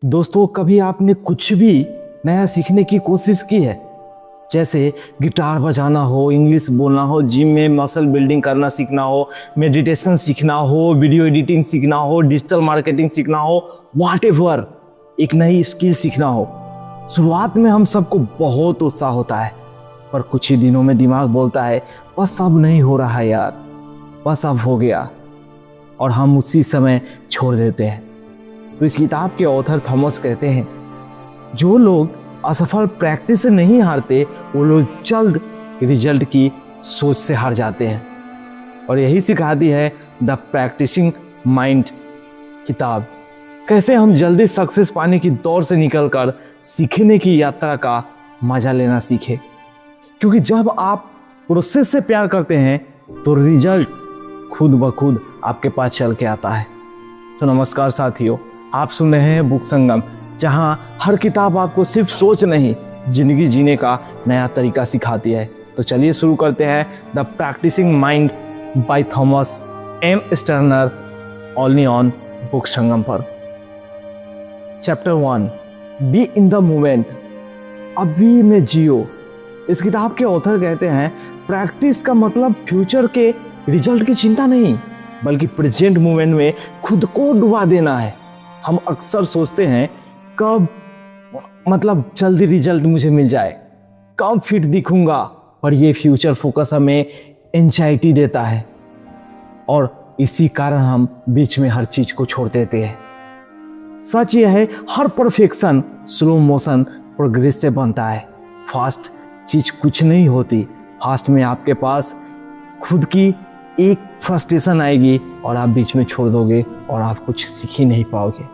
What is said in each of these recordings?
दोस्तों, कभी आपने कुछ भी नया सीखने की कोशिश की है? जैसे गिटार बजाना हो, इंग्लिश बोलना हो, जिम में मसल बिल्डिंग करना सीखना हो, मेडिटेशन सीखना हो, वीडियो एडिटिंग सीखना हो, डिजिटल मार्केटिंग सीखना हो, व्हाटएवर, एक नई स्किल सीखना हो। शुरुआत में हम सबको बहुत उत्साह होता है, पर कुछ ही दिनों में दिमाग बोलता है बस अब नहीं हो रहा है यार, बस अब हो गया, और हम उसी समय छोड़ देते हैं। तो इस किताब के ऑथर थॉमस कहते हैं, जो लोग असफल प्रैक्टिस से नहीं हारते, वो लोग जल्द रिजल्ट की सोच से हार जाते हैं। और यही सिखाती है द प्रैक्टिसिंग माइंड किताब, कैसे हम जल्दी सक्सेस पाने की दौड़ से निकलकर सीखने की यात्रा का मजा लेना सीखें। क्योंकि जब आप प्रोसेस से प्यार करते हैं तो रिजल्ट खुद ब खुद आपके पास चल के आता है। तो नमस्कार साथियों, आप सुन रहे हैं बुक संगम, जहां हर किताब आपको सिर्फ सोच नहीं, जिंदगी जीने का नया तरीका सिखाती है। तो चलिए शुरू करते हैं the practising mind by Thomas M Sterner, only on book Sangam पर। Chapter 1, be in the moment, अभी में जियो। इस किताब के ऑथर कहते हैं, प्रैक्टिस का मतलब फ्यूचर के रिजल्ट की चिंता नहीं, बल्कि प्रेजेंट मोमेंट में खुद को डुबा देना है। हम अक्सर सोचते हैं कब जल्दी रिजल्ट मुझे मिल जाए, कब फिट दिखूंगा, पर ये फ्यूचर फोकस हमें एंजाइटी देता है, और इसी कारण हम बीच में हर चीज को छोड़ देते हैं। सच यह है, हर परफेक्शन स्लो मोशन प्रोग्रेस से बनता है। फास्ट चीज कुछ नहीं होती। फास्ट में आपके पास खुद की एक फ्रस्ट्रेशन आएगी और आप बीच में छोड़ दोगे और आप कुछ सीख ही नहीं पाओगे।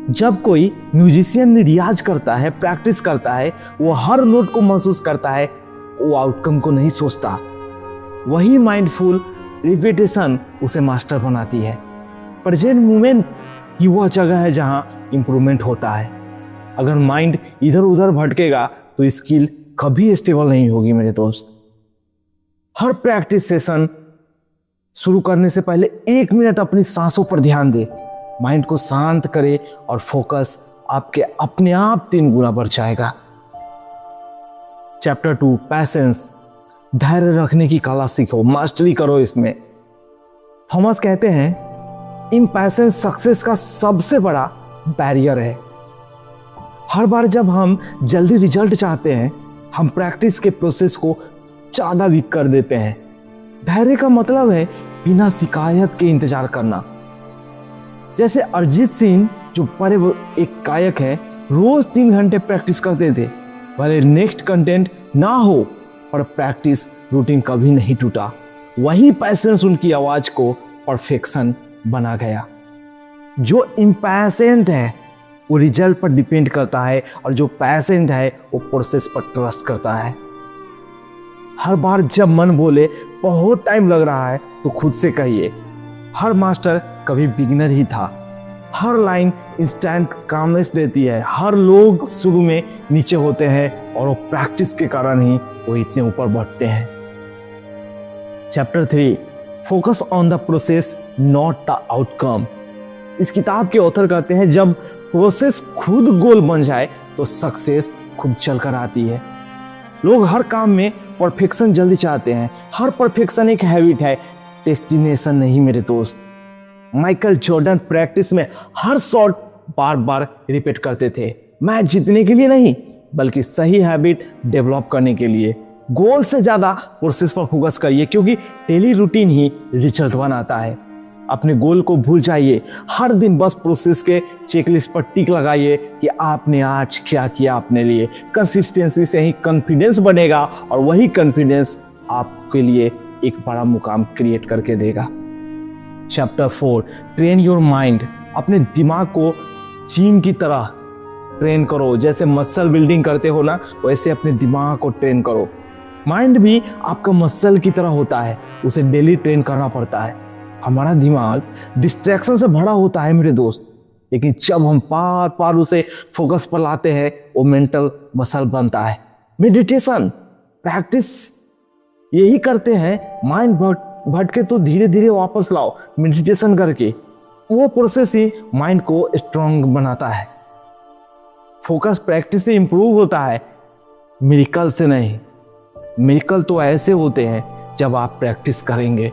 जब कोई म्यूजिशियन रियाज करता है, प्रैक्टिस करता है, वो हर नोट को महसूस करता है, वो आउटकम को नहीं सोचता। वही माइंडफुल रिपीटेशन उसे मास्टर बनाती है। प्रेजेंट मोमेंट ही वह जगह है जहां इंप्रूवमेंट होता है। अगर माइंड इधर उधर भटकेगा तो स्किल कभी स्टेबल नहीं होगी मेरे दोस्त। हर प्रैक्टिस सेशन शुरू करने से पहले 1 मिनट अपनी सांसों पर ध्यान दे, माइंड को शांत करे, और फोकस आपके अपने आप 3 गुना बढ़ जाएगा। चैप्टर 2, पैशंस, धैर्य रखने की कला सीखो, मास्टरी करो इसमें। थॉमस कहते हैं, इम्पैशंस सक्सेस का सबसे बड़ा बैरियर है। हर बार जब हम जल्दी रिजल्ट चाहते हैं, हम प्रैक्टिस के प्रोसेस को ज्यादा वीक कर देते हैं। धैर्य का मतलब है बिना शिकायत के इंतजार करना। जैसे अरिजीत सिंह, जो बड़े एक गायक है, रोज 3 घंटे प्रैक्टिस करते थे, भले नेक्स्ट कंटेंट ना हो, पर प्रैक्टिस रूटीन कभी नहीं टूटा। वही पैशंस उनकी आवाज को परफेक्शन बना गया। जो इम्पैशेंट है वो रिजल्ट पर डिपेंड करता है, और जो पैशेंट है वो प्रोसेस पर ट्रस्ट करता है। हर बार जब मन बोले बहुत टाइम लग रहा है, तो खुद से कहिए, हर मास्टर कभी बिगिनर ही था। हर लाइन इंस्टेंट कामनेस देती है। हर लोग शुरू में नीचे होते हैं, और वो प्रैक्टिस के कारण ही वो इतने ऊपर बढ़ते हैं। Chapter 3, focus on the process not the outcome. इस किताब के ऑथर कहते हैं, जब प्रोसेस खुद गोल बन जाए तो सक्सेस खुद चलकर आती है। लोग हर काम में परफेक्शन जल्दी चाहते हैं। हर परफेक्शन एक हैबिट है, डेस्टिनेशन नहीं मेरे दोस्त। माइकल जॉर्डन प्रैक्टिस में हर शॉट बार बार रिपीट करते थे, मैच जीतने के लिए नहीं, बल्कि सही हैबिट डेवलप करने के लिए। गोल से ज्यादा प्रोसेस पर फोकस करिए, क्योंकि डेली रूटीन ही रिजल्ट बनाता है। अपने गोल को भूल जाइए, हर दिन बस प्रोसेस के चेकलिस्ट पर टिक लगाइए कि आपने आज क्या किया अपने लिए। कंसिस्टेंसी से ही कॉन्फिडेंस बनेगा, और वही कॉन्फिडेंस आपके लिए एक बड़ा मुकाम क्रिएट करके देगा। चैप्टर 4, ट्रेन योर माइंड, अपने दिमाग को जिम की तरह ट्रेन करो। जैसे मसल बिल्डिंग करते हो ना, वैसे अपने दिमाग को ट्रेन करो। माइंड भी आपका मसल की तरह होता है, उसे डेली ट्रेन करना पड़ता है। हमारा दिमाग डिस्ट्रैक्शन से भरा होता है मेरे दोस्त, लेकिन जब हम बार बार उसे फोकस पर लाते हैं, वो मेंटल मसल बनता है। मेडिटेशन प्रैक्टिस यही करते हैं, माइंड भटके तो धीरे धीरे वापस लाओ। मेडिटेशन करके वो प्रोसेस ही माइंड को स्ट्रांग बनाता है। फोकस प्रैक्टिस से इंप्रूव होता है, मिरेकल से नहीं। मिरेकल तो ऐसे होते हैं जब आप प्रैक्टिस करेंगे।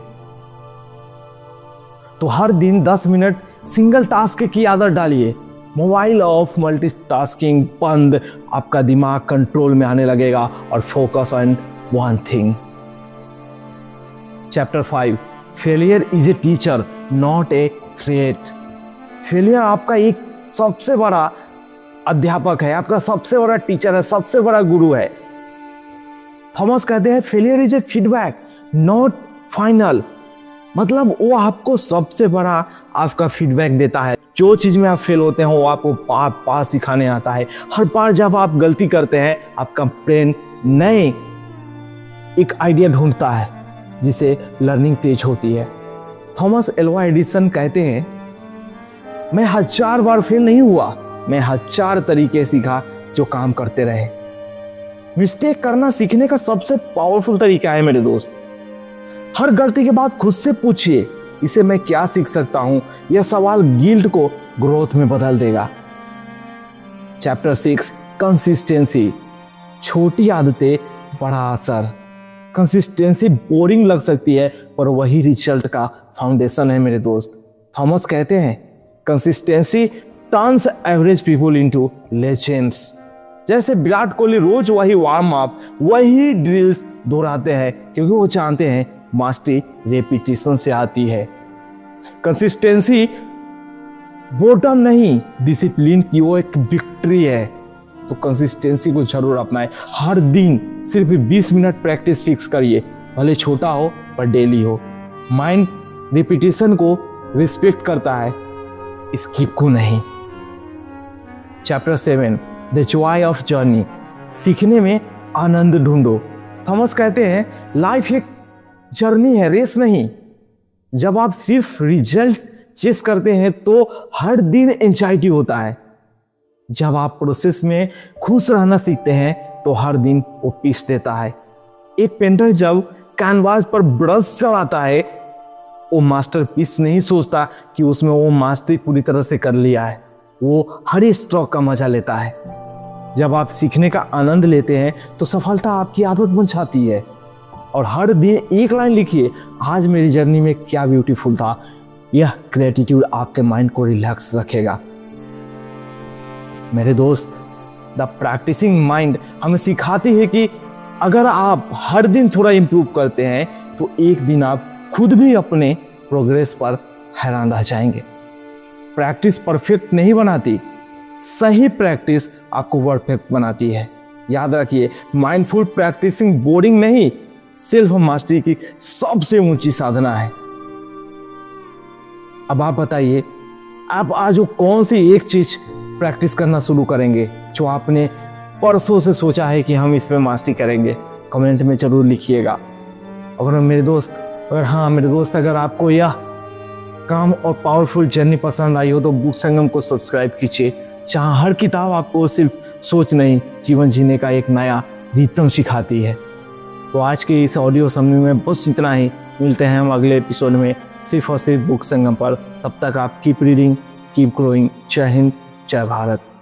तो हर दिन 10 मिनट सिंगल टास्क की आदत डालिए। मोबाइल ऑफ, मल्टीटास्किंग बंद, आपका दिमाग कंट्रोल में आने लगेगा और focus on one thing. Chapter 5, failure is a teacher not a threat. Failure आपका एक सबसे बड़ा अध्यापक है, आपका सबसे बड़ा टीचर है, सबसे बड़ा गुरु है। थॉमस कहते हैं failure is a feedback not final. मतलब वो आपको सबसे बड़ा आपका फीडबैक देता है। जो चीज में आप फेल होते हैं वो आपको बार बार सिखाने आता है। हर बार जब आप गलती करते हैं आपका ब्रेन नए एक आइडिया ढूंढता है जिसे लर्निंग तेज होती है। थॉमस एल्वा एडिसन कहते हैं मैं 1000 बार फेल नहीं हुआ, मैं 1000 तरीके सीखा जो काम करते रहे। मिस्टेक करना सीखने का सबसे पावरफुल तरीका है मेरे दोस्त। हर गलती के बाद खुद से पूछिए इसे मैं क्या सीख सकता हूं। यह सवाल गिल्ट को ग्रोथ में बदल देगा। Chapter 6, consistency. छोटी आदतें बड़ा असर। कंसिस्टेंसी बोरिंग लग सकती है पर वही रिजल्ट का फाउंडेशन है मेरे दोस्त। थॉमस कहते हैं consistency turns average people into legends. जैसे विराट कोहली रोज वही वार्म अप, वही ड्रिल्स दोहराते हैं क्योंकि वो जानते हैं मास्टरी रेपिटेशन से आती है। कंसिस्टेंसी बोर्डम नहीं, डिसिप्लिन की वो एक विक्ट्री है। तो कंसिस्टेंसी को जरूर अपनाएं। हर दिन सिर्फ 20 मिनट प्रैक्टिस फिक्स करिए, भले छोटा हो पर डेली हो। माइंड रिपीटिशन को रिस्पेक्ट करता है, स्किप को नहीं। Chapter 7, the Joy of journey. सीखने में आनंद ढूंढो। थॉमस कहते हैं लाइफ एक जर्नी है, रेस नहीं। जब आप सिर्फ रिजल्ट चेस करते हैं तो हर दिन एंजाइटी होता है। जब आप प्रोसेस में खुश रहना सीखते हैं तो हर दिन वो पीस देता है। एक पेंटर जब कैनवास पर ब्रश चलाता है वो मास्टरपीस नहीं सोचता कि उसमें वो मास्टरी पूरी तरह से कर लिया है, वो हर स्ट्रोक का मजा लेता है। जब आप सीखने का आनंद लेते हैं तो सफलता आपकी आदत बन जाती है। और हर दिन एक लाइन लिखिए, आज मेरी जर्नी में क्या ब्यूटीफुल था। यह ग्रेटिट्यूड आपके माइंड को रिलैक्स रखेगा। मेरे दोस्त, द प्रैक्टिसिंग माइंड हमें सिखाती है कि अगर आप हर दिन थोड़ा इंप्रूव करते हैं तो एक दिन आप खुद भी अपने प्रोग्रेस पर हैरान रह जाएंगे। प्रैक्टिस परफेक्ट नहीं बनाती, सही प्रैक्टिस आपको परफेक्ट बनाती है। याद रखिए, माइंडफुल प्रैक्टिसिंग बोरिंग नहीं, सेल्फ मास्टरी की सबसे ऊंची साधना है। अब आप बताइए, आप आज वो कौन सी एक चीज प्रैक्टिस करना शुरू करेंगे जो आपने परसों से सोचा है कि हम इसमें मास्टरी करेंगे? कमेंट में जरूर लिखिएगा। अगर मेरे दोस्त अगर आपको यह काम और पावरफुल जर्नी पसंद आई हो तो बुक संगम को सब्सक्राइब कीजिए, जहाँ हर किताब आपको सिर्फ सोच नहीं, जीवन जीने का एक नया रिदम सिखाती है। तो आज के इस ऑडियो समरी में बस इतना ही। मिलते हैं हम अगले एपिसोड में सिर्फ और सिर्फ बुक संगम पर। तब तक आप कीप रीडिंग, कीप ग्रोइंग। जय हिंद, जय भारत।